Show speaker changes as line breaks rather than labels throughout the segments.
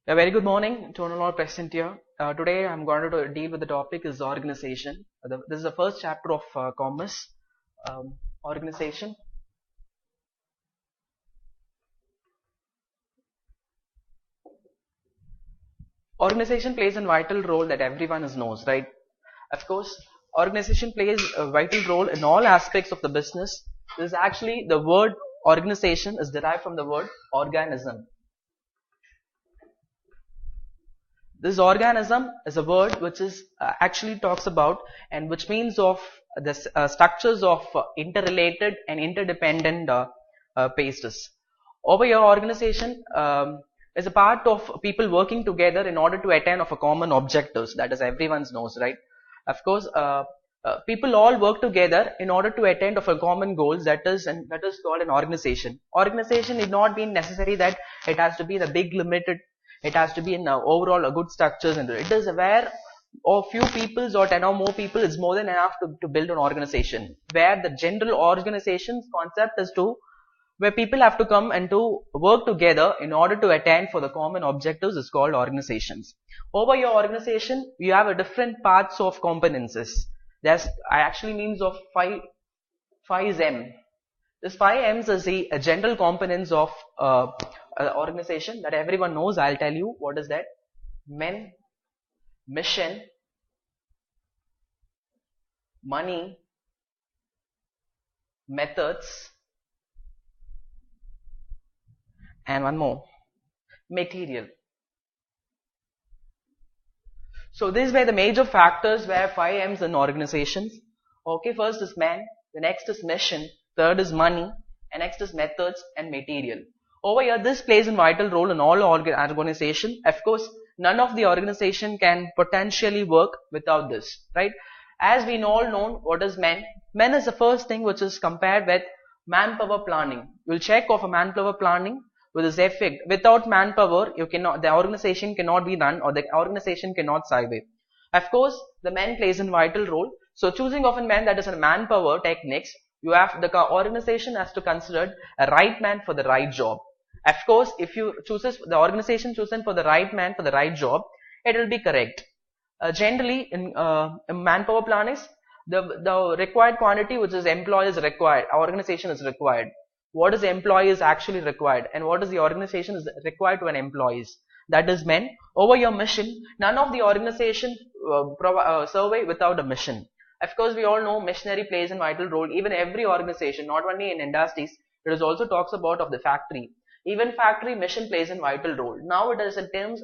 A very good morning to all present here. Today I'm going to deal with the topic is organization. This is the first chapter of commerce. Organization. Organization plays a vital role that everyone knows, right? Of course, organization plays a vital role in all aspects of the business. This is actually the word organization is derived from the word organism. This organism is a word which is actually talks about and which means of the structures of interrelated and interdependent pastes. Over your organization is a part of people working together in order to attain of a common objectives. That is everyone knows, right? Of course, people all work together in order to attain of a common goals. That is called an organization. Organization is not being necessary that it has to be the big limited. It has to be in overall a good structures, and it is where a few peoples or 10 or more people is more than enough to build an organization. Where the general organization's concept is to where people have to come and to work together in order to attain for the common objectives is called organizations. Over your organization, you have a different parts of components. There's actually means of five M. This 5 M's is the general components of organization that everyone knows. I'll tell you what is that. Men, mission, money, methods, and one more, material. So these were the major factors where 5 M's in organizations. Okay, first is man, the next is mission, third is money, and next is methods and material. Over here, this plays a vital role in all organization. Of course, none of the organization can potentially work without this, right? As we all know, what is men? Men is the first thing which is compared with manpower planning. We'll check of a manpower planning with this effect. Without manpower, the organization cannot be run or the organization cannot survive. Of course, the men plays a vital role. So choosing of a man, that is a manpower techniques, the organization has to consider a right man for the right job. Of course, if you the organization chosen for the right man for the right job, it will be correct. Generally, in manpower planning, the required quantity which is employee is required, organization is required. What is the employee is actually required, and what is the organization is required to an employees. That is men. Over your mission, none of the organization survey without a mission. Of course, we all know missionary plays a vital role. Even every organization, not only in industries, it is also talks about of the factory. Even factory mission plays a vital role. Now it is in terms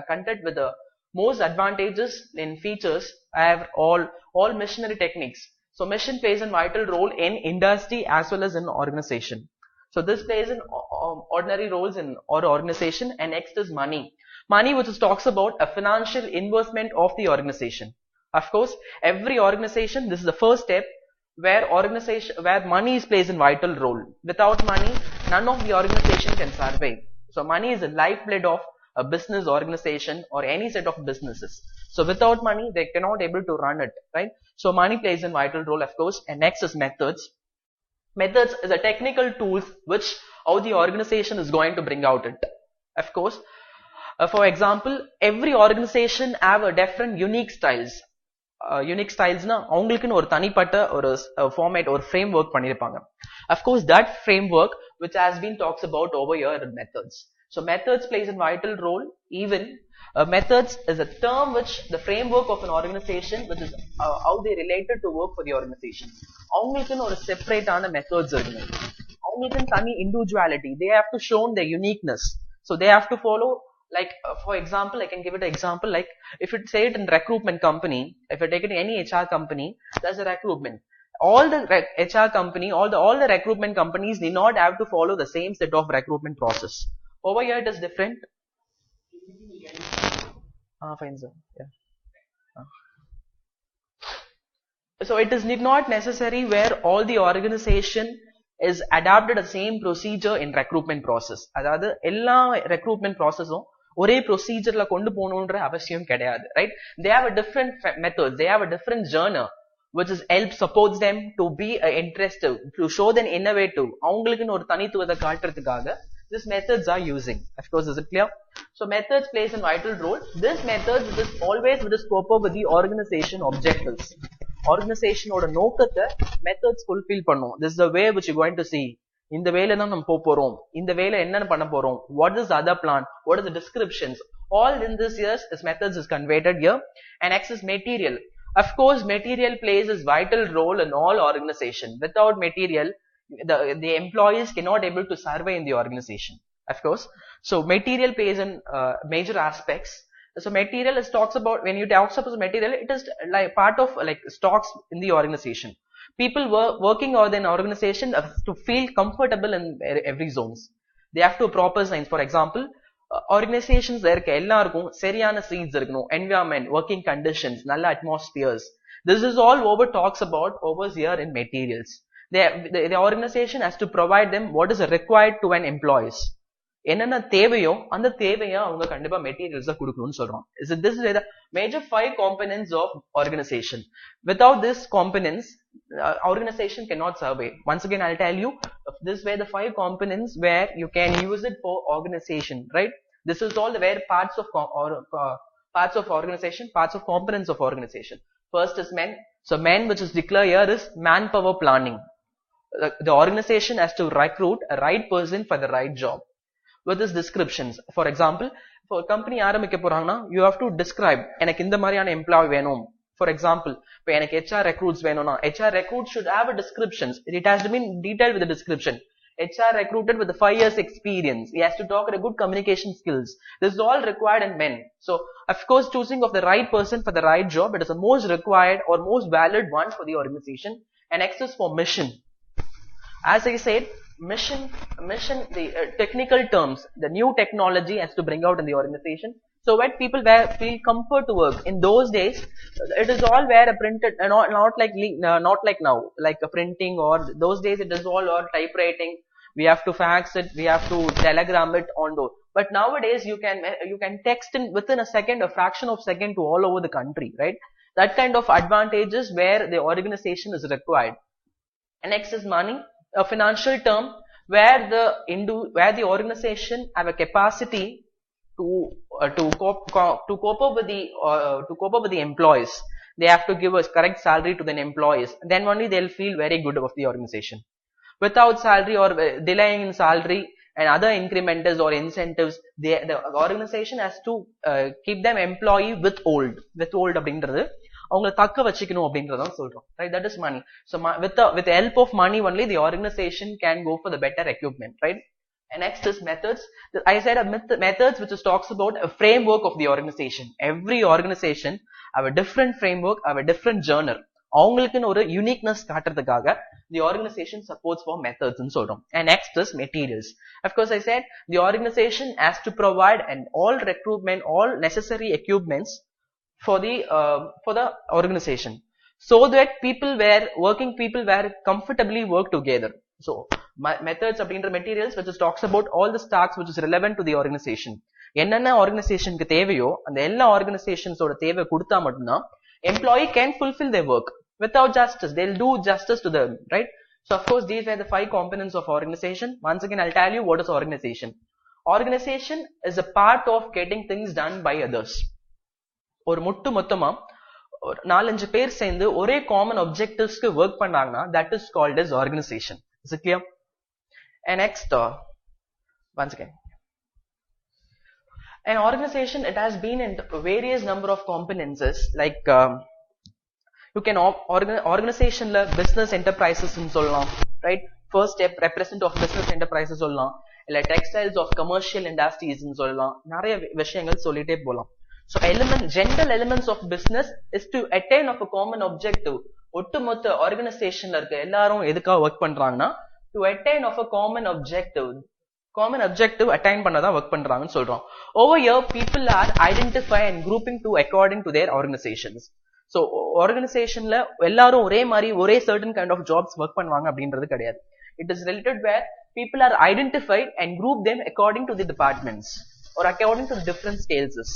content with the most advantages in features. I have all missionary techniques. So mission plays a vital role in industry as well as in organization. So this plays an ordinary roles in our organization. And next is money. Money which talks about a financial investment of the organization. Of course, every organization, this is the first step where money plays a vital role. Without money, none of the organization can survive. So money is the lifeblood of a business organization or any set of businesses. So without money, they cannot able to run it, right? So money plays a vital role, of course. And next is methods. Methods is a technical tools which how the organization is going to bring out it. Of course, for example, every organization have a different unique styles. Unique styles na அவங்களுக்குன்னு ஒரு தனிப்பட்ட ஒரு format or framework பண்ணிருப்பாங்க. Of course, that framework which has been talks about over here in methods. So methods plays a vital role. Even methods is a term which the framework of an organization which is how they related to work for the organization. அவங்களுக்குன்னு ஒரு separate ஆன methods இருக்கு. அவங்களுக்குன்னு தனி individuality. They have to show their uniqueness. So they have to follow. Like for example, I can give it an example. Like if you say it in recruitment company, if you take it in any HR company, there's a recruitment. All the HR company, all the recruitment companies need not have to follow the same set of recruitment process. Over here, it is different. Fine, sir. Yeah. So it is not necessary where all the organization is adapted the same procedure in recruitment process. அதாவது எல்லா recruitment processம் ஒரே ப்ரொசீஜர்ல கொண்டு போகணும்ன்ற அவசியம் கிடையாது, right? They have a different methods, they have a different journey which is supports them to be interested, to show them innovative. அவங்களுக்குன்னு ஒரு தனித்துவத்தை காட்டுறதுக்காக these methods are using. Of course, is it clear? So methods plays a vital role. This methods is always with the scope of the organization objectives. Organization ஓட நோக்கத்தை methods fulfill பண்ணும். This is the way which you're going to see. இந்த வேலை தான் நம்ம போறோம். இந்த வேலை என்ன பண்ண போறோம்? What is the other plan? What are the descriptions? All in this years, this methods is conveyed here. And next is material. Of course, material plays a vital role in all organization. Without material, the employees cannot able to survive in the organization. Of course, so material plays in major aspects. So material is talks about, when you talk about material, it is like part of like stocks in the organization. People working or an organization to feel comfortable in every zones. They have to proper signs. For example, organizations இருக்க எல்லாருக்கும் சரியான seeds இருக்கணும், environment, working conditions, நல்ல atmospheres. This is all over talks about over here in materials. The organization has to provide them what is required to an employees. என்னென்ன தேவையோ அந்த தேவையை அவங்க கண்டிப்பா மெட்டீரியல்ஸ் கொடுக்கணும்னு சொல்றோம். This is the major 5 components of organization. Without this components, organization cannot survive. Once again, I'll tell you, this were the 5 components where you can use it for organization, right? This is all the where parts of organization, parts of components of organization. First is men. So men, which is declared here, is manpower planning. The organization has to recruit a right person for the right job. With these descriptions, for example, for a company ஆரம்பிக்க போறாங்கன்னா, you have to describe எனக்கு இந்த மாதிரியான employee வேணும். For example, இப்போ எனக்கு HR recruits வேணும்னா, HR recruits should have a descriptions. It has to be detailed with the description. HR recruited with the 5 years experience. He has to talk at a good communication skills. This is all required in men. So, of course, choosing of the right person for the right job, it is the most required or most valid one for the organization. And next is for mission. As I said, mission, the technical terms, the new technology has to bring out in the organization. So when people feel comfort to work, in those days, it is all where a printed, not like now, like a printing, or those days it is all or typewriting. We have to fax it, we have to telegram it on those. But nowadays you can text in within a second, a fraction of second to all over the country, right? That kind of advantages where the organization is required. And next is money. A financial term where the organization have a capacity to cope up with the employees. They have to give a correct salary to the employees. Then only they'll feel very good about the organization. Without salary or delaying in salary and other incrementals or incentives, the organization has to keep them employee withhold அப்படின்றது அவங்களை தக்க வச்சுக்கணும் அப்படின்றதான் சொல்றோம், right? That is money. So with the help of money only, the organization can go for the better equipment, right? And next is methods. I said methods, which talks about a framework of the organization. Every organization have a different framework, have a different journal. அவங்களுக்குன்னு ஒரு uniqueness காட்டுறதுக்காக the organization supports for methods ன்னு சொல்றோம். And next is materials. Of course, I said the organization has to provide all recruitment, all necessary equipments for the organization, so that working people were comfortably work together. So methods அப்படின்ற materials which talks about all the tasks which is relevant to the organization. என்னென்ன organizationக்கு தேவையோ அந்த எல்லா organizations ஓட தேவை கொடுத்தா மட்டும்தான் employee can fulfill their work. Without justice, they'll do justice to them, right? So of course these are the 5 components of organization. Once again, I'll tell you what is organization. Organization is a part of getting things done by others. ஒரு மொத்தமா 4-5 பேர் சேர்ந்து ஒரே common ஆப்ஜெக்டிவ்ஸ்க்கு work பண்ணாங்கன்னா that is called as organization. Is it clear? And next, once again, an organization, it has been in various number of components, like you can organizationல business enterprises ன்னு சொல்லலாம், right? First step represent of business enterprises சொல்லலாம், இல்ல textiles of commercial industries ன்னு சொல்லலாம். நிறைய விஷயங்கள் சொல்லிட்டே போலாம். So general elements of business is to attain of a common objective. ஒட்டுமொத்த organizationல இருக்க எல்லாரும் எதுக்காக work பண்றாங்கன்னா to attain of a common objective attain பண்ணதான் work பண்றாங்கன்னு சொல்றோம். Over here, people are identifying and grouping to according to their organizations. So organizationல எல்லாரும் ஒரே மாதிரி ஒரே certain kind of jobs work பண்ணுவாங்க அப்படின்றது கிடையாது. It is related where people are identified and group them according to the departments or according to the different scales.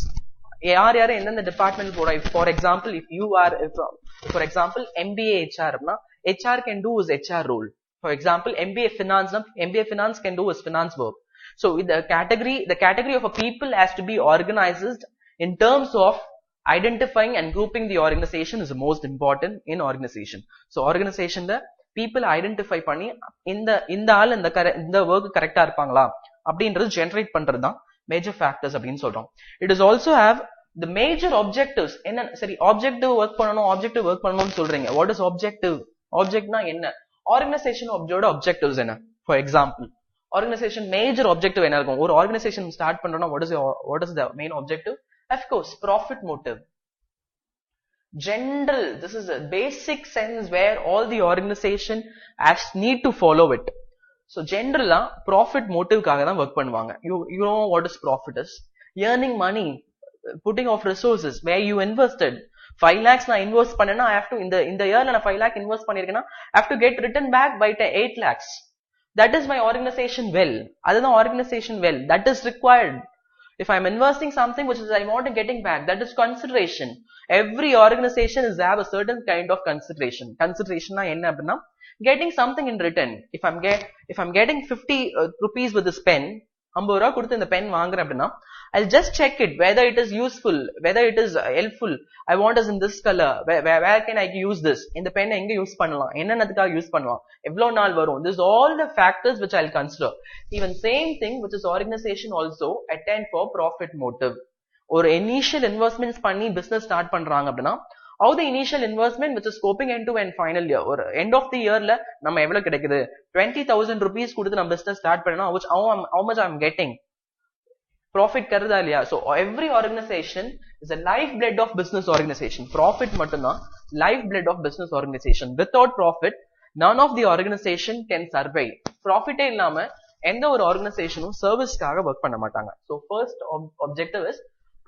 யார் எந்தெந்த department போறா. For example, for example MBA HR, HR can do his HR role. For example, MBA Finance, MBA Finance can do is finance work. So the category of a people has to be organized in terms of identifying and grouping the organization is the most important in organization. So organization the people identify பண்ணி இந்த ஆள் இந்த work correct இருப்பாங்களா அப்படின்றது generate பண்றதுதான் major factors அப்படின்னு சொல்றோம். It is also have the major objectives. என்ன சரி objective work பண்ணணும்னு சொல்றீங்க. What is objective? Objectனா என்ன? Organization objectives என்ன? For example, organization major objective என்ன இருக்கும்? ஒரு organization start பண்றோம்னா what is the main objective? Of course, profit motive. General, this is a basic sense where all the organization has need to follow it. So generally, profit motive காக தான் work பண்ணுவாங்க. You know what is profit is? Earning money, putting of resources where you invested. 5 lakhs நான் invest பண்ணேன்னா I have to இந்த yearல நான் 5 lakh invest பண்ணிருக்கேன்னா I have to get written back by 8 lakhs. That is my organization well. அதுதான் organization well. That is required. If I'm investing something which is I want to getting back, that is consideration. Every organization is have a certain kind of consideration. Consideration na enna appadina getting something in return. If I'm getting 50 rupees with this pen, 50 ரூபாய் கொடுத்து இந்த pen வாங்குறேன் அப்படின்னா I'll just check it whether it is useful, whether it is helpful. I want is in this color. Where can I use this? இந்த pen எங்க use பண்ணலாம், என்னன்னதுக்காக use பண்ணலாம், எவ்வளவு நாள் வரும். This is all the factors which I'll consider. Even same thing which is organization also attend for profit motive. ஒரு initial investments பண்ணி business start பண்றாங்க அப்படின்னா how the initial investment which is scoping into and final year or end of the yearல நம்ம எவ்வளவு கிடைக்குது, 20,000 rupees கொடுத்து நம்ம business start பண்ணனா how much I'm getting profit கருதா இல்லையா. So every organization is a lifeblood of business organization. Profit மட்டும்தான் lifeblood of business organization. Without profit none of the organization can survive. Profit இல்லாம எந்த ஒரு ஆர்கனைசேஷனும் சர்வீஸ்க்காக work பண்ண மாட்டாங்க. So first objective is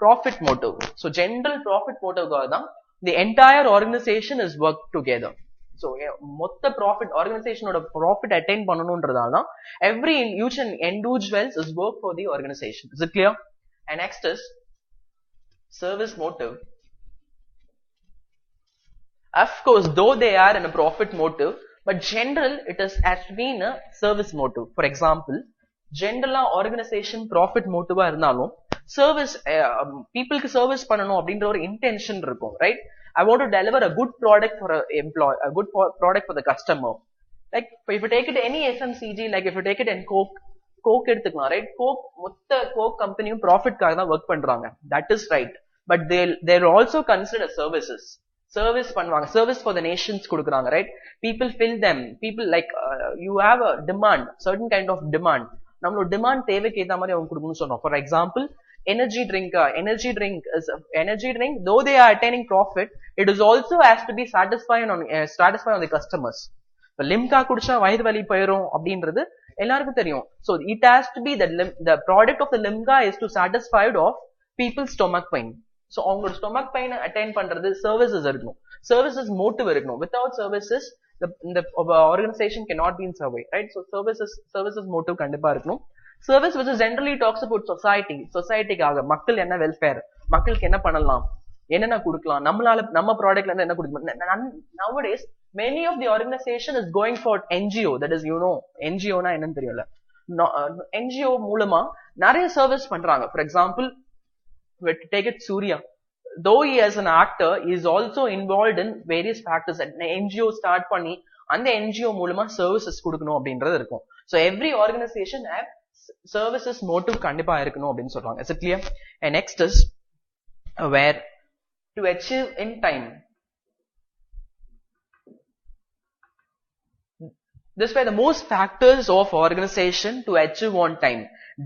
profit motive. So general profit motive தான் the entire organization is work together. So மொத்த profit organization ஓட profit attain பண்ணணும்ன்றதால தான் every individuals is work for the organization. Is it clear? And next is service motive. Of course, though they are in a profit motive, but general it has been a service motive. For example, generally organization profit motive இருந்தாலும் service people க்கு service பண்ணனும் அப்படின்ற ஒரு intention இருக்கும், right? I want to deliver a good product for a employee, a good product for the customer. Like if you take it any FMCG, like if you take it in Coke எடுத்துக்கலாம், right? மொத்த Coke கம்பெனியும் profit காக தான் work பண்றாங்க. That is right. But they'll also consider services. Service பண்ணுவாங்க, service for the nations கொடுக்குறாங்க, right? People fill them. People like you have a demand, certain kind of demand. நம்மளோட demand தேவைக்கு ஏத்த மாதிரி அவங்க கொடுக்கணும்னு சொன்னோம். For example, energy drink, though they are attaining profit, it is also has to be satisfying on the customers. இப்ப லிம்கா குடிச்சா வயிறு வலி போயிரும் அப்படின்றது எல்லாருக்கும் தெரியும். So it has to be the product of the limca is to satisfied of people's stomach pain. So அவங்களோட stomach pain attain பண்றது services இருக்கணும், services motive இருக்கணும். Without services the organization cannot be in survey, right? So services motive கண்டிப்பா இருக்கணும். Service which is generally talks about societyக்காக மக்கள் என்ன welfare, மக்களுக்கு என்ன பண்ணலாம், என்னென்ன கொடுக்கலாம், நம்ம ப்ராடக்ட்ல இருந்து என்ன கொடுக்கலாம். Nowadays many of the organization is going for NGO. That is, you know, NGO னா என்னன்னு தெரியல. NGO மூலமா நிறைய சர்வீஸ் பண்றாங்க. For example, take it Surya. Though he as an actor, he is also involved in various factors. NGO start பண்ணி அந்த NGO மூலமா services கொடுக்கணும் அப்படின்றது இருக்கும். So every organization have services motive கண்டிப்பா இருக்கணும் அப்படின்னு சொல்றாங்க. Is it clear? And next is where to achieve in time. This were the most factors of organization to achieve on time.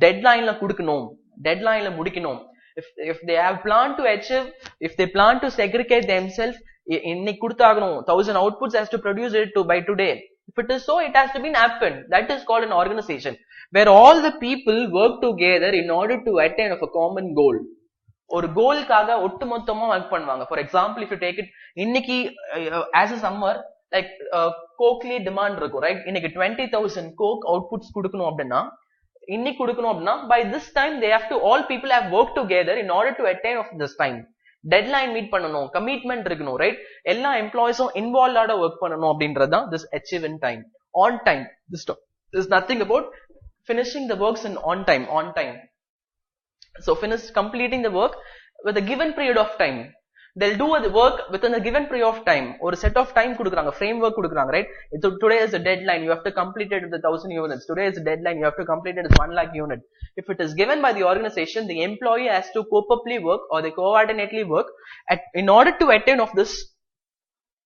Deadline la kudukணும், deadline la முடிக்கணும். If they have planned to achieve, if they plan to segregate themselves, இன்னைக்கு கொடுத்தாகணும், 1000 outputs has to produce it by today. If it is so, it has to be happened. That is called an organization where all the people work together in order to attain of a common goal. ஒரு கோல்காக ஒட்டுமொத்தமா work பண்ணுவாங்க. For example, if you take it, இன்னைக்கு as a summer, like googly demand இருக்கும், right? இன்னைக்கு 20,000 Coke outputs கொடுக்கணும் அப்படின்னா, இன்னைக்கு கொடுக்கணும் அப்படின்னா by this time they have to, all people have worked together in order to attain of this time. Deadline meet பண்ணணும், commitment இருக்கணும், ரைட்? எல்லா எம்ப்ளாயிஸும் இன்வால்வ்டா ஒர்க் பண்ணணும் அப்படின்றதுதான் this achieve in time. On time. This is nothing about finishing the works in on time. So completing the work with a given period of time. They'll do the work within a given period of time. Or a set of time kudukranga, framework kudukranga, right? So today is a deadline, you have to complete it with 1,000 units. Today is a deadline, you have to complete it with 1 lakh unit. If it is given by the organization, the employee has to co-oply work or they coordinately work in order to attain of this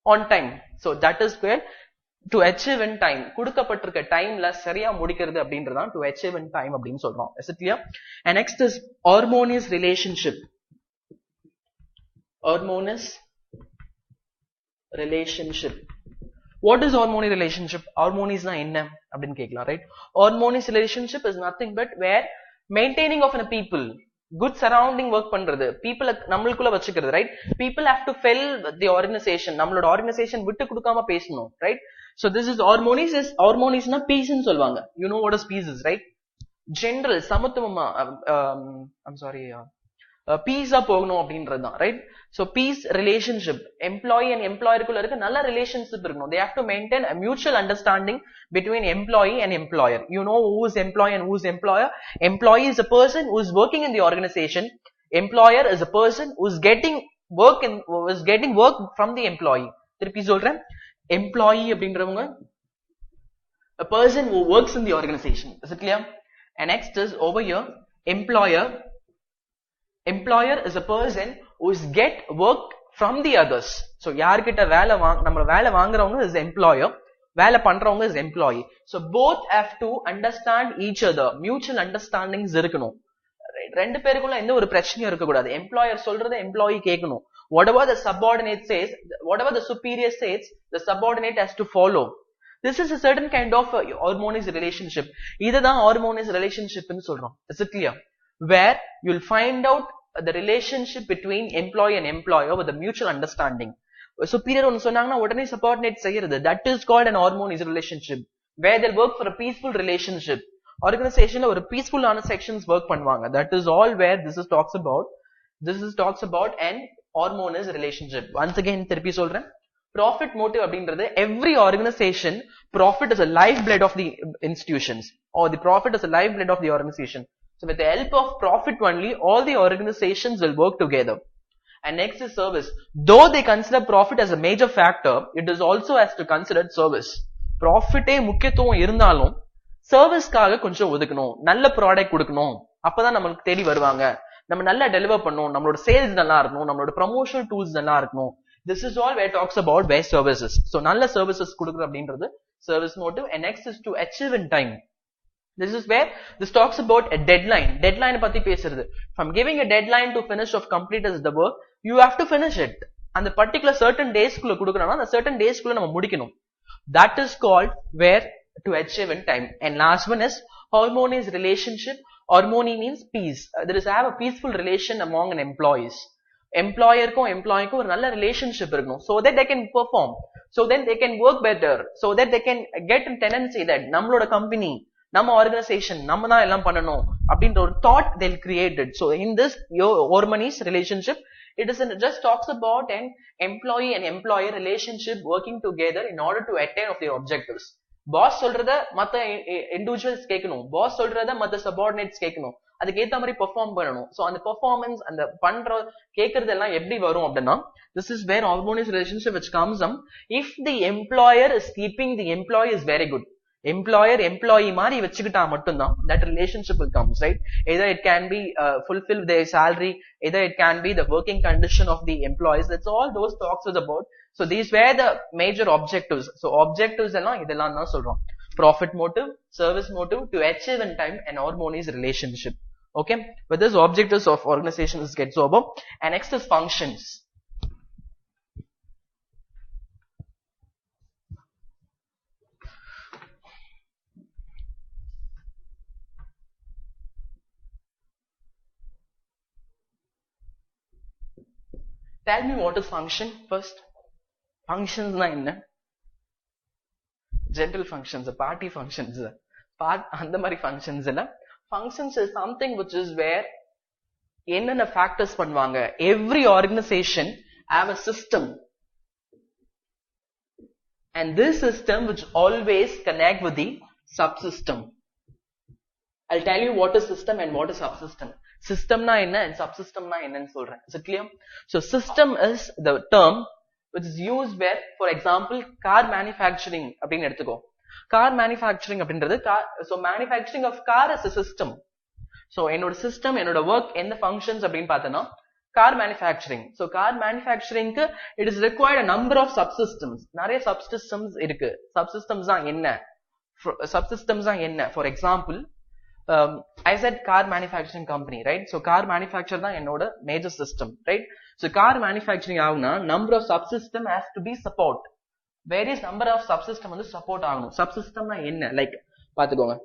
on time. So that is where to achieve in time. குடுக்கப்பட்டிருக்க டைம்ல சரியா முடிக்கிறது அப்படின்றதான் to achieve in time அப்படின்னு சொல்றோம். Is it clear? And next is harmonious relationship. Harmonious relationship. What is harmonious relationship? Harmonious na enna அப்படினு கேக்கலாம், right? Harmonious relationship is nothing but where maintaining of a people, good surrounding work பண்றது, people நம்மளுக்குள்ள வச்சுக்கிறது, right? People have to fill the organization. நம்மளோட organization விட்டு கொடுக்காம பேசணும், right? So this is harmonious na peace ன்னு சொல்வாங்க. You know what is peace is, right? General சமத்துவமா I'm sorry, பீஸா போகணும் அப்படின்றதுதான், right? So peace relationship, employee and employer குள்ள இருக்க நல்ல relationship இருக்கணும். They have to maintain a mutual understanding between employee and employer. You know who is employee and who is employer? Employee is a person who is working in the organization. Employer is a person who is getting work from the employee. திருப்பி சொல்றேன், employee அப்படின்றவங்க a person who works in the organization. Is it clear? And next is over here, employer. Employer is a person who is get work from the others. So யார்கிட்ட நம்ம வேலை வாங்குறவங்க is employer, வேலை பண்றவங்க is employee. So both have to understand each other. Mutual understandings இருக்கணும். ரெண்டு பேருக்குள்ள எந்த ஒரு பிரச்சனையும் இருக்க கூடாது. Employer சொல்றதை employee கேட்கணும். Whatever the subordinate says, whatever the superior says, the subordinate has to follow. This is a certain kind of harmonious relationship. இதுதான் harmonious relationship ன்னு சொல்றோம். Is it clear? Where you'll find out the relationship between employee and employer with a mutual understanding. Superior ஒன்னு சொன்னாங்கன்னா உடனே subordinate செய்யறது, that is called an harmonious relationship. Where they'll work for a peaceful relationship. Organizationல ஒரு peaceful ஆன sections work பண்ணுவாங்க. That is all where this is talks about an harmonious relationship. Once again திருப்பி சொல்றேன், profit motive அப்படின்றது, every organization, profit is a lifeblood of the institutions, or the profit is a lifeblood of the organization. So with the help of profit only, all the organizations will work together. And next is service. Though they consider profit as a major factor, it is also has to consider service. Profit முக்கியத்துவம் இருந்தாலும் சர்வீஸ்க்காக கொஞ்சம் ஒதுக்கணும், நல்ல product கொடுக்கணும், அப்பதான் நம்மளுக்கு தேடி வருவாங்க, நம்ம நல்லா டெலிவர் பண்ணணும், நம்மளோட சேல்ஸ் நல்லா இருக்கணும், நம்மளோட ப்ரமோஷனல் டூல்ஸ் நல்லா இருக்கணும். This is all where talks about best services. So நல்ல services கொடுக்குறது அப்படின்றது service motive. And next is to achieve in time. This is where this talks about a deadline. Deadline பத்தி பேசுறது. From giving a deadline to finish of complete the work, you have to finish it. And the particular certain days குள்ள கொடுக்கறனா, அந்த certain days குள்ள நம்ம முடிக்கணும். That is called where to achieve in time. And last one is harmonious relationship. Harmony means peace. There is have a peaceful relation among an employees. Employerக்கும் employeeக்கும் ஒரு நல்ல relationship இருக்கணும். So that they can perform. So then they can work better. So that they can get a tendency that நம்மளோட company, நம்ம organisation, நம்ம தான் எல்லாம் பண்ணணும் அப்படின்ற ஒரு thought they'll create it. So in this harmonious relationship, it is just talks about an employee and employer relationship working together in order to attain of their objectives. Boss சொல்றத மத்த individuals கேட்கணும், pass சொல்றத மத்த subordinates கேட்கணும், அதுக்கு ஏத்த மாதிரி perform பண்ணணும். சோ அந்த பெர்ஃபார்மன்ஸ், அந்த பண்ற கேட்கறது எல்லாம் எப்படி வரும் அப்படின்னா, this is where harmonious relationship which comes if the employer is keeping the employee is very good. Employer employee மாதிரி வச்சுக்கிட்டா மட்டும்தான் that relationship will comes, right? Either it can be fulfill their salary, either it can be the working condition of the employees. That's all those talks is about. So these were the major objectives. So objectives எல்லாம் இதெல்லாம் தான் சொல்றோம். Profit motive, service motive, to achieve in time, and harmonious relationship. Okay, but this objectives of organizations gets over. And next is functions. Tell me what is function first. Functions na enna? General functions, party functions, அந்த மாதிரி functions இல்ல. Functions is something which is where என்னென்ன factors பண்ணுவாங்க. Every organization have a system and this system which always connect with the subsystem. I'll tell you what is system and what is subsystem. System na enna and subsystem na enna nu solren. Is it clear? So system is the term which is used where, for example, car manufacturing அப்படினு எடுத்துக்கோ. Car manufacturing அப்படின்றது so manufacturing of car is a system. So என்னோட system, என்னோட work என்ன functions அப்படினு பார்த்தனா car manufacturing. So car manufacturing க்கு it is required a number of subsystems. நிறைய subsystems இருக்கு. Subsystems தான் என்ன? Subsystems தான் என்ன? For example, I said car manufacturing company, right? So car manufacture தான் என்னோட major system, right? So car manufacturing ஆகுனா number of subsystem has to be support. Various number of subsystem வந்து support ஆகணும். Subsystem னா என்ன? Like பாத்துக்கோங்க,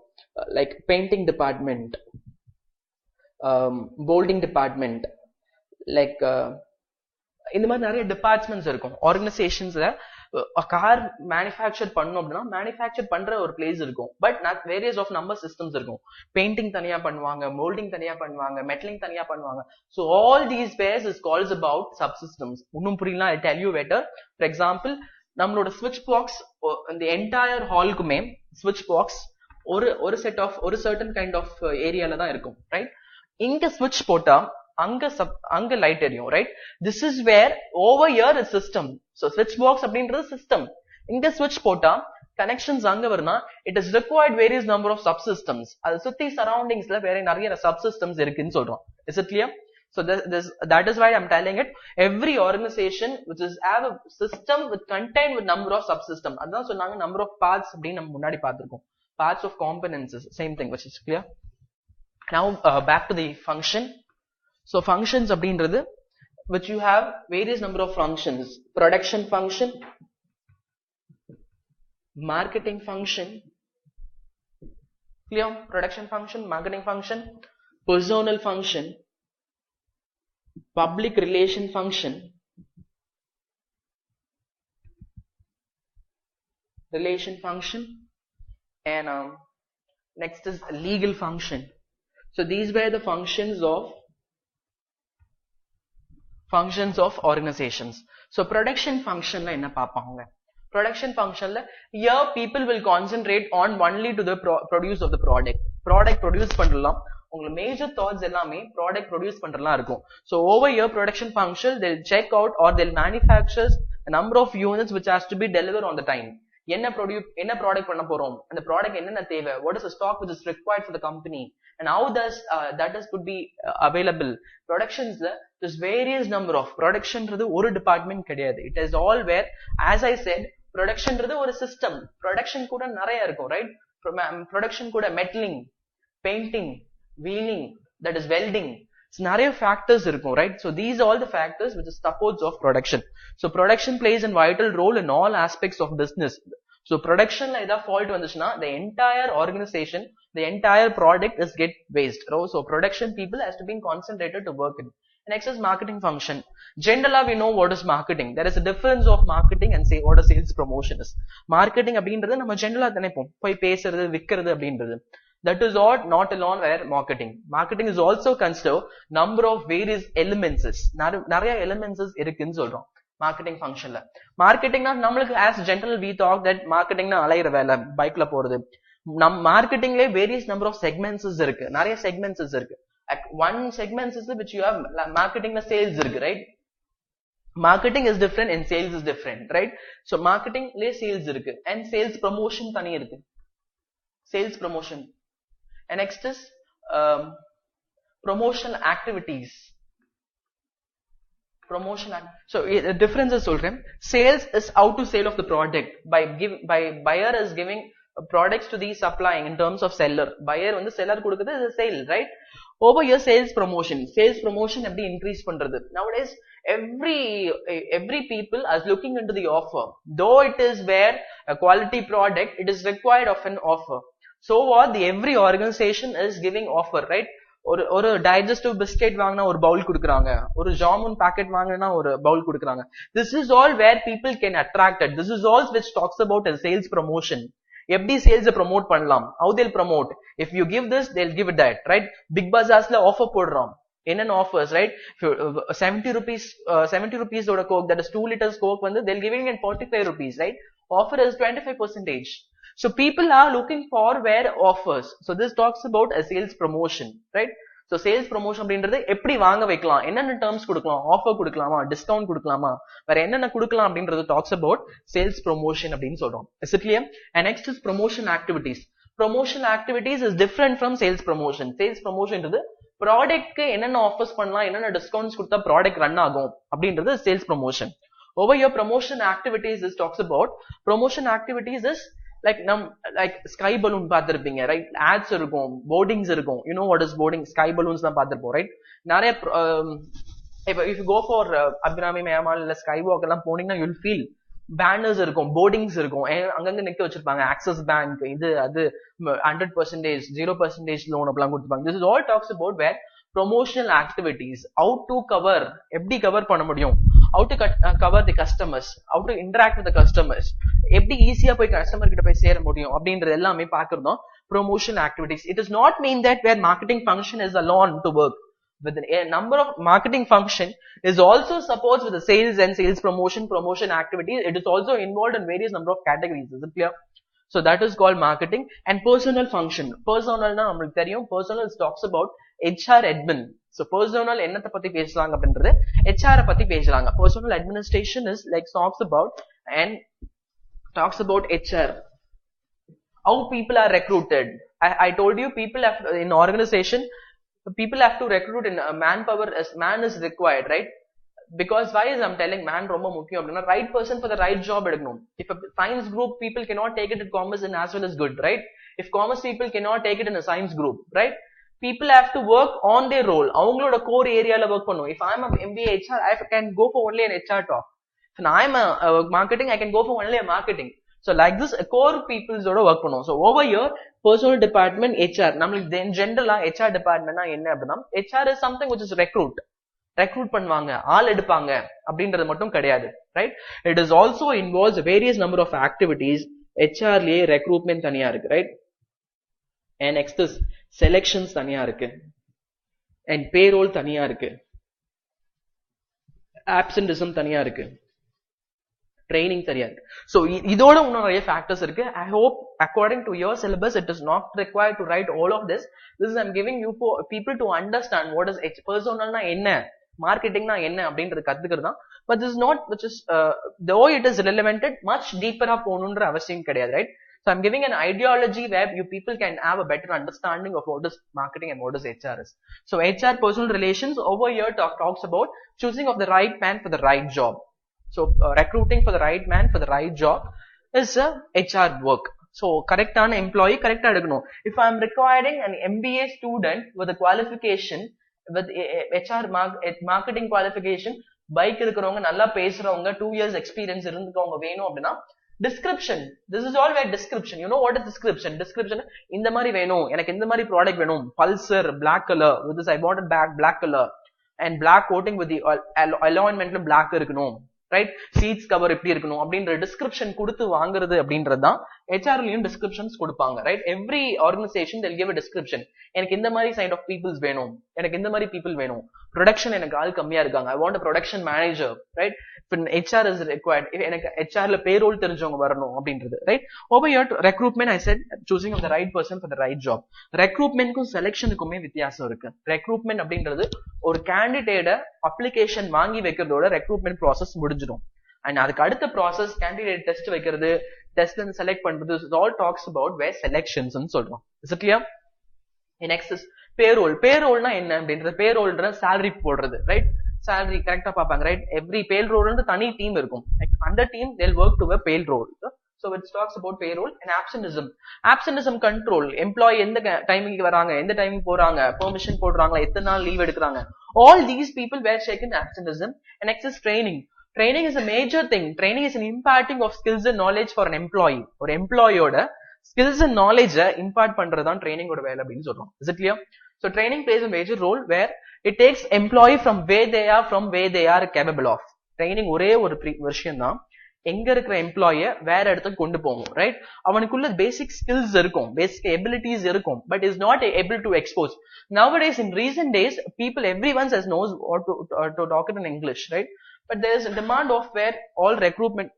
like painting department, molding department, like இந்த மாதிரி நிறைய டிபார்ட்மெண்ட்ஸ் இருக்கும் ஆர்கனைசேஷன்ஸ்ல. கார் மேனுஃபேக்சர் பண்ணோம் அப்படின்னா மேனுஃபேக்சர் பண்ற ஒரு பிளேஸ் இருக்கும், but various of number systems இருக்கும். பெயிண்டிங் தனியா பண்ணுவாங்க, மோல்டிங் தனியா பண்ணுவாங்க, மெட்டலிங் தனியா பண்ணுவாங்க. So all these wares is calls about subsystems. இன்னும் புரியல, I tell you better. For example, நம்மளோட ஸ்விட்ச் பாக்ஸ், இந்த என்டையர் ஹாலுக்குமே ஸ்விட்ச் பாக்ஸ் ஒரு செட் ஆஃப் ஒரு சர்டன் கைண்ட் ஆஃப் ஏரியால தான் இருக்கும், ரைட்? இங்க ஸ்விட்ச் போட்டா அங்க லைட் எரியும், right? This is where over here is system. So ஸ்விட்ச் பாக்ஸ் அப்படின்றது சிஸ்டம். இங்க ஸ்விட்ச் போட்டா கனெக்ஷன்ஸ் அங்க வரும்னா it is required various number of subsystems. அது சுத்தி சரௌண்டிங்ஸ்ல வேற நிறைய சப்சிஸ்டம்ஸ் இருக்குன்னு சொல்றோம். Is it clear? So that is why I'm telling it. Every organization which is have a system with contained with number of subsystem. அதான் சொன்னாங்க number of parts அப்படின்னு நம்ம முன்னாடி பார்த்திருக்கோம். Parts of components is same thing, which is clear. Now back to the function. So functions அப்படின்றது which you have various number of functions. Production function, marketing function, clear? Production function, marketing function, personal function, public relation function, and next is legal function. So these were the functions of organizations. So production function la enna paapanga? Production function la here people will concentrate on only to the produce of the product. Product produce பண்ணலாம். உங்க major thoughts எல்லாமே product produce பண்றலாம் இருக்கும். So over here production function, they'll check out or they'll manufacture a number of units which has to be delivered on the time. என்ன product பண்ண போறோம், அந்த product என்னென்ன தேவை, what is the stock which is required for the company, and how does that could be available. Productions there's various number of production ன்றது ஒரு department கிடையாது. It is all where, as I said, production ன்றது ஒரு system. Production கூட நிறைய இருக்கும், right? Production கூட metalling, painting, wheeling, that is welding. So நிறைய factors இருக்கும், right? So these are all the factors which is supports of production. So production plays a vital role in all aspects of business. So production la edha fault வந்துச்சுனா the entire organization, the entire product is get waste. So production people has to be concentrated to work in. Next is marketing function. Generally we know what is marketing. There is a difference of marketing and say what a sales promotion is. Marketing அப்படின்றது நம்ம ஜெனரலா நினைப்போம், போய் பேசுறது விக்கிறது அப்படின்றது. That is all not alone where marketing. Marketing is also consider number of various elements. நிறைய elements இருக்குன்னு சொல்றோம் marketing function la. Marketing na நம்மளுக்கு as general we talk that marketing na அலையற வேலை, பைக்ல போறது. Marketing ல various number of segments இருக்கு, நிறைய segments இருக்கு. One segment is which you have marketing la sales இருக்கு, right? Marketing is different and sales is different, right? So marketing ல sales இருக்கு and sales promotion தனி இருக்கு. Sales promotion. And next is promotional activities. So the difference is solrem. Sales is how to sale of the product by buyer is giving products to the supplying in terms of seller. Buyer வந்து seller கொடுக்குது, is a sale, right? Over here sales promotion எப்படி increase பண்றது? Nowadays every people are looking into the offer. Though it is where a quality product, it is required of an offer. So what every organization is giving offer, right? ஒரு digestive biscuit வாங்கினா ஒரு பவுல் கொடுக்குறாங்க, ஒரு jamun packet வாங்கினா ஒரு பவுல் கொடுக்குறாங்க. This is all where people can attract it. This is all which talks about a sales promotion. எப்படி sales promote பண்ணலாம், how they'll promote. If you give this, they'll give it that, right? Big Bazaarல offer போடுறோம். என்னென்ன offers, right? 70 rupees ஓட coke, that is 2 liters coke வந்து they'll giving it 45 rupees, right? Offer is 25%. So people are looking for where offers. So this talks about a sales promotion, right? So sales promotion அப்படின்றது எப்படி வாங்க வைக்கலாம், என்னென்ன terms கொடுக்கலாம், offer கொடுக்கலாமா, discount கொடுக்கலாமா, வேற என்னென்ன கொடுக்கலாம் அப்படின்றது talks about sales promotion அப்படின்னு சொல்றோம். Is it clear? And next is promotion activities. Promotion activities is different from sales promotion. Sales promotion ன்றது ப்ராடக்ட்க்கு என்னென்ன ஆஃபர்ஸ் பண்ணலாம், என்னென்ன டிஸ்கவுண்ட்ஸ் கொடுத்தா ப்ராடக்ட் ரன் ஆகும் அப்படின்றது sales promotion. Over here promotion activities is talks about promotion activities is like like sky balloon பார்த்திருப்பீங்க, right? Ads இருக்கும், boardings இருக்கும். You know what is boarding? Sky balloons தான் பார்த்திருப்போம், right? நிறைய if you go for Abirami மேமால் இல்ல sky walk எல்லாம் போனீங்கன்னா you'll feel banners இருக்கும், போர்டிங்ஸ் இருக்கும், அங்கங்க நிக்க வச்சிருப்பாங்க. ஆக்சஸ் பேங்க் இது அது 100%, 0% லோன் அப்படிலாம் கொடுத்துருப்பாங்க. This is all talks about where promotional activities, how to cover, எப்படி கவர் பண்ண முடியும், how to cover the customers, how to interact with the customers, எப்படி ஈஸியா போய் கஸ்டமர் கிட்ட போய் சேர முடியும் அப்படின்றது எல்லாமே பாக்குறோம் promotion activities. It does not mean that where marketing function is alone to work. With a number of marketing function is also supports with the sales and sales promotion activities. It is also involved in various number of categories. Is it clear? So that is called marketing. And personal function. Personal na namakku theriyum. Personal talks about HR admin. So personal ennatha patti pesranga அப்படின்றது HR பத்தி பேசுறாங்க. Personal administration is like talks about HR. How people are recruited. I told you people have in organization. People have to recruit in manpower as man is required, right? Because why is I'm telling man romba mukkiyam appadina, right person for the right job eduknom. If a science group people cannot take it in commerce and as well as good, right? If commerce people cannot take it in a science group, right? People have to work on their role. Avangaloda core area la work pannu. If I'm a MBA HR, I can go for only an HR talk. If I'm a marketing, I can go for only a marketing. So like this core people's oda work பண்ணுவோம். So over here personal department HR நம்மளுக்கு in general HR department னா என்ன அப்படினா HR is something which is recruit பண்ணுவாங்க, ஆள் எடுப்பாங்க அப்படின்றது மட்டும் கிடையாது, right? It is also involves various number of activities. HR லயே recruitment தனியா இருக்கு, right? And next is selections தனியா இருக்கு, and payroll தனியா இருக்கு, absenteeism தனியா இருக்கு, training தெரியாது. So இதோட இன்னும் நிறைய factors இருக்கு. I hope according to your syllabus it is not required to write all of this. This is I'm giving you for people to understand what is personal na என்ன, marketing na என்ன அப்படின்றது கத்துக்கிறதா. But this is not which is though it is relevant much deeper ஆ போகணும்ன்ற அவசியம் கிடையாது, right? So I'm giving an ideology where you people can have a better understanding of what is marketing and what is HR is. So HR personal relations over here talks about choosing of the right man for the right job. So recruiting for the right man for the right job is a HR work. So correct on employee correct எடுக்கணும். If I am requiring an MBA student with a qualification with HR marketing qualification, bike இருக்கிறவங்க நல்லா பேசுறவங்க 2 years experience இருந்துக்கவங்க வேணும் அப்படினா description. This is all where description. You know what is description? Description இந்த மாதிரி வேணும், எனக்கு இந்த மாதிரி ப்ராடக்ட் வேணும், pulsar black color with this I wanted black color and black coating with the alignmentல black இருக்கணும், right? Seats cover எப்படி இருக்கணும் அப்படின்ற description கொடுத்து வாங்குறது அப்படின்றதுதான் HRலயும் descriptions கொடுப்பாங்க, right? Every organization they'll give a description. எனக்கு இந்த மாதிரி kind of peoples வேணும், எனக்கு இந்த மாதிரி people வேணும், production எனக்கு ஆள் கம்மியா இருக்காங்க, I want a production manager, right? If HR is required, எனக்கு HRல payroll தெரிஞ்சவங்க வரணும் அப்படின்றது, right? Over here recruitment I said choosing of the right person for the right job. Recruitmentக்கும் selectionக்குமே வித்தியாசம் இருக்கு. Recruitment அப்படின்றது ஒரு candidate application வாங்கி வைக்கிறதோட recruitment process முடிஞ்சிடும். And அதுக்கு அடுத்த process candidate test வைக்கிறது, test and select பண்றது, it all talks about where selections ன்னு சொல்றோம். Is it clear? Next is payroll. Payrollனா என்ன அப்படின்றது, payrollன்ற salary போடுறது, right? Salary கரெக்டா பாப்பாங்க, right? Every payrollன்ற தனி டீம் இருக்கும். அந்த team they'll work to a payroll. So it talks about payroll. And absenteeism control. Employee எந்த டைமிங்க்கு வராங்க, எந்த டைமிங் போறாங்க, permission போடுறாங்களா, எத்தனை நாள் லீவ் எடுக்கறாங்க. All these people were checking absenteeism. And next is training. Training is a major thing. Training is an imparting of skills and knowledge for an employee. ஒரு எம்ப்ளாயியோட skills and knowledge impart பண்றதுதான் training ஓட வேலை அப்படின்னு சொல்றோம். Is it clear? So training plays a major role where it takes employee from where they are capable of. Training ஒரே ஒரு விஷயம் தான், எங்க இருக்கிற எம்ப்ளாய வேற இடத்துக்கு கொண்டு போகும், ரைட்? அவனுக்குள்ள பேசிக் ஸ்கில்ஸ் இருக்கும், பேசிக் எபிலிட்டிஸ் இருக்கும், but is not able to expose. Nowadays in recent days people everyone says knows what to talk it in English, right? But there is a demand of where all recruitment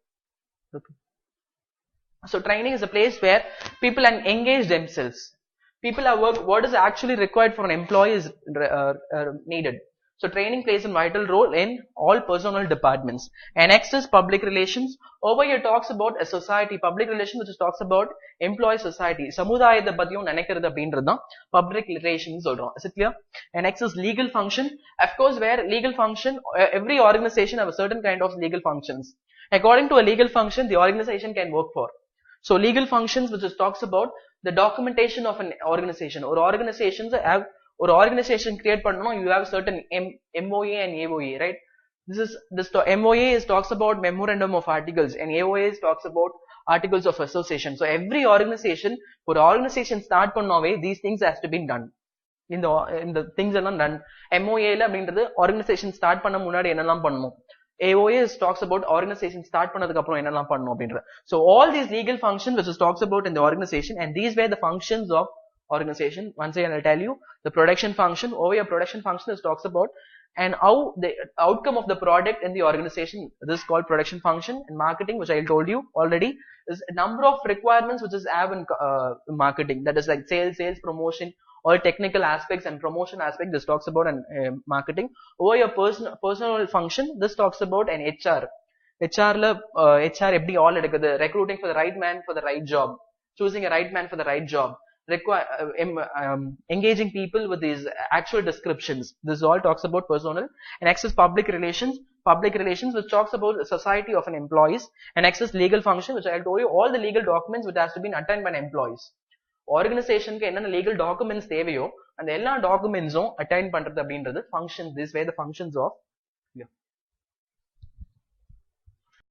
So training is a place where people engage themselves. People are what is actually required for an employee is needed. So training plays a vital role in all personnel departments. And next is public relations. Over here talks about a society, public relations, which talks about employee society. சமுதாயத்தை பத்தியும் நினைக்கிறது அப்படின்றதுதான் public relations சொல்றோம். Is it clear? And next is legal function. Of course, where legal function, every organization have a certain kind of legal functions. According to a legal function, the organization can work for. So legal functions, which is talks about the documentation of an organization. Or organizations have, or organization create பண்ணனும், you have certain MOA and AOA, right? This MOA is talks about memorandum of articles, and AOA talks about articles of association. So every organization, for organization start பண்ணாவே these things has to be done. இந்த things எல்லாம் done. MOA ல அப்படின்றது organization start பண்ண முன்னாடி என்னெல்லாம் பண்ணணும். AOA talks about organization start பண்ணதுக்கு அப்புறம் என்னெல்லாம் பண்ணணும் அப்படின்ற. So all these legal functions which is talks about in the organization, and these were the functions of organization. Once again I'll tell you the production function. Over here production function is talks about and how the outcome of the product in the organization. This is called production function. And marketing, which I told you already, is a number of requirements which is have in marketing. That is like sales, promotion, all technical aspects and promotion aspect. This talks about an marketing. Over your personal function, this talks about an HR. HR la HR எப்படி all எடுக்குது, recruiting for the right man for the right job, choosing a right man for the right job, engaging people with these actual descriptions. This all talks about personnel. And next is public relations. Public relations, which talks about the society of an employees. And next is legal function, which I told you all the legal documents which has to be attained by employees. Organizationக்கு என்னென்ன legal documents தேவையோ அந்த எல்லா documents attain பண்றது அப்படின்றது functions. This way the functions of